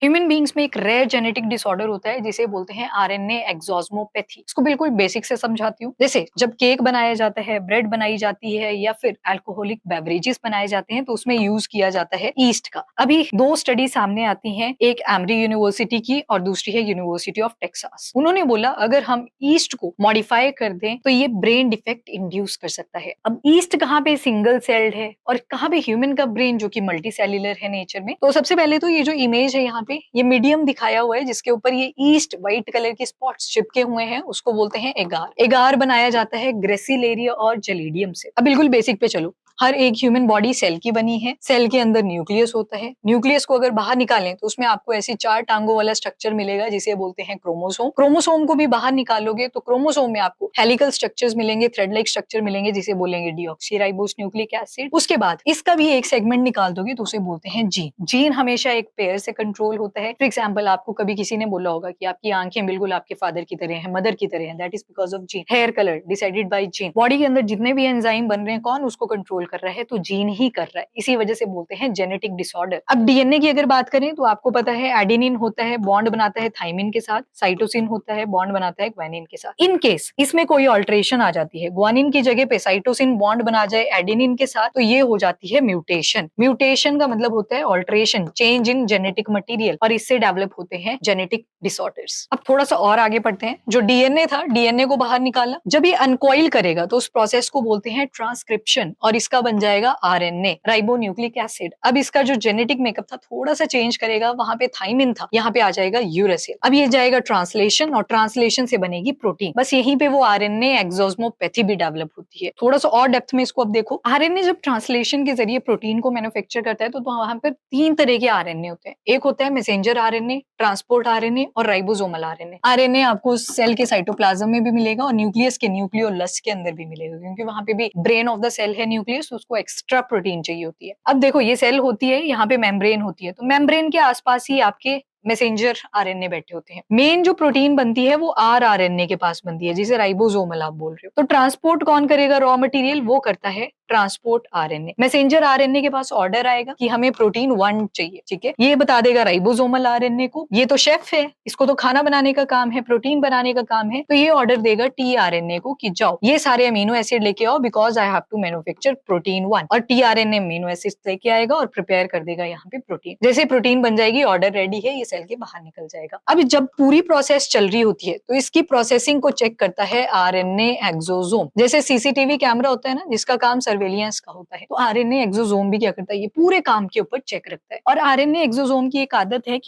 Human beings में एक rare genetic disorder होता है जिसे बोलते हैं आरएनए एक्सोज्मोपैथी। इसको बिल्कुल बेसिक से समझाती हूँ। जैसे जब केक बनाया जाता है, ब्रेड बनाई जाती है या फिर अल्कोहलिक बेवरेजेस बनाए जाते हैं तो उसमें यूज किया जाता है ईस्ट का। अभी दो स्टडी सामने आती हैं, एक एमरी यूनिवर्सिटी की और दूसरी है यूनिवर्सिटी ऑफ टेक्सास। उन्होंने बोला अगर हम ईस्ट को मॉडिफाई कर दें तो ये ब्रेन डिफेक्ट इंड्यूस कर सकता है। अब ईस्ट कहाँ पे सिंगल सेल्ड है और कहाँ पे ह्यूमन का ब्रेन जो कि मल्टी सेल्युलर है नेचर में। तो सबसे पहले तो ये जो इमेज है यहाँ पे ये मीडियम दिखाया हुआ है जिसके ऊपर ये ईस्ट व्हाइट कलर के स्पॉट्स चिपके हुए हैं, उसको बोलते हैं एगार। एगार बनाया जाता है ग्रेसिलेरिया और जलीडियम से। अब बिल्कुल बेसिक पे चलो, हर एक ह्यूमन बॉडी सेल की बनी है। सेल के अंदर न्यूक्लियस होता है। न्यूक्लियस को अगर बाहर निकालें तो उसमें आपको ऐसी चार टांगों वाला स्ट्रक्चर मिलेगा जिसे बोलते हैं क्रोमोसोम। क्रोमोसोम को भी बाहर निकालोगे तो क्रोमोसोम में आपको हेलिकल स्ट्रक्चर्स मिलेंगे, थ्रेड लाइक स्ट्रक्चर मिलेंगे जिसे बोलेंगे डीऑक्सीराइबोस न्यूक्लिक एसिड। उसके बाद इसका भी एक सेगमेंट निकाल दोगे तो उसे बोलते हैं जीन। जीन हमेशा एक पेयर से कंट्रोल होता है। फॉर एग्जाम्पल आपको कभी किसी ने बोला होगा कि आपकी आंखें बिल्कुल आपके फादर की तरह है, मदर की तरह है, that is because of gene. Hair colour decided by gene. Body के अंदर जितने भी एंजाइम बन रहे हैं कौन उसको कंट्रोल कर रहा है, तो जीन ही कर रहा है। इसी वजह से बोलते हैं जेनेटिक डिसऑर्डर। अब डीएनए की अगर बात करें तो आपको पता है एडेनिन होता है, बॉन्ड बनाता है थाइमिन के साथ। साइटोसिन होता है, बॉन्ड बनाता है ग्वानिन के साथ। इन केस इसमें कोई ऑल्ट्रेशन आ जाती है, ग्वानिन की जगह पे साइटोसिन बॉन्ड बना जाए एडेनिन के साथ, तो ये हो जाती है म्यूटेशन। म्यूटेशन का मतलब होता है alteration, change in genetic material, और इससे डेवलप होते हैं जेनेटिक डिसऑर्डर्स। अब थोड़ा सा और आगे बढ़ते हैं। जो डीएनए था, डीएनए को बाहर निकाला, जब ये अनकॉइल करेगा तो उस प्रोसेस को बोलते हैं ट्रांसक्रिप्शन, और इसका बन जाएगा आरएनए, राइबोन्यूक्लिक एसिड। अब इसका जो जेनेटिक मेकअप था थोड़ा सा चेंज करेगा, वहां पे थाइमिन था, यहाँ पे आ जाएगा यूरेसिल। अब ये जाएगा ट्रांसलेशन, और ट्रांसलेशन से बनेगी प्रोटीन। बस यहीं पे वो आरएनए एक्सोज्मोपैथी भी डेवलप होती है। थोड़ा सा और डेप्थ में इसको अब देखो। आरएनए जब ट्रांसलेशन के जरिए प्रोटीन को मैन्युफैक्चर करता है तो वहां पर तीन तरह के आरएनए होते हैं। एक होता है मैसेंजर आरएनए, ट्रांसपोर्ट आरएनए और राइबोसोमल आरएनए। आरएनए आपको सेल के साइटोप्लाज्म में भी मिलेगा और न्यूक्लियस के न्यूक्लियोलस के अंदर भी मिलेगा, क्योंकि वहां पे भी ब्रेन ऑफ द सेल है न्यूक्लियस, उसको एक्स्ट्रा प्रोटीन चाहिए होती है। अब देखो ये सेल होती है, यहाँ पे मेम्ब्रेन होती है, तो मेम्ब्रेन के आसपास ही आपके मैसेंजर आरएनए बैठे होते हैं। मेन जो प्रोटीन बनती है वो आरएनए के पास बनती है, जिसे राइबोसोमल आप बोल रहे हो। तो ट्रांसपोर्ट कौन करेगा रॉ मटेरियल, वो करता है ट्रांसपोर्ट आरएनए। मैसेंजर आरएनए के पास ऑर्डर आएगा कि हमें प्रोटीन 1 चाहिए, ठीक है, ये बता देगा राइबोसोमल आरएनए को, ये तो शेफ है, इसको तो खाना बनाने का काम है, प्रोटीन बनाने का काम है, तो ये ऑर्डर देगा टीआरएनए को कि जाओ ये सारे अमीनो एसिड लेके आओ because I have to manufacture protein 1। और टीआरएनए अमीनो एसिड लेके आएगा और प्रिपेयर कर देगा यहाँ पे प्रोटीन। जैसे प्रोटीन बन जाएगी, ऑर्डर रेडी है, ये सेल के बाहर निकल जाएगा। अब जब पूरी प्रोसेस चल रही होती है तो इसकी प्रोसेसिंग को चेक करता है आरएनए एक्सोसोम। जैसे सीसीटीवी कैमरा होता है ना जिसका काम सर्वेलियंस का होता है, तो आरएनए एक्सोसोम भी क्या करता है, ये पूरे काम के ऊपर चेक रखता है। और आरएनए एक्सोसोम की एक आदत है कि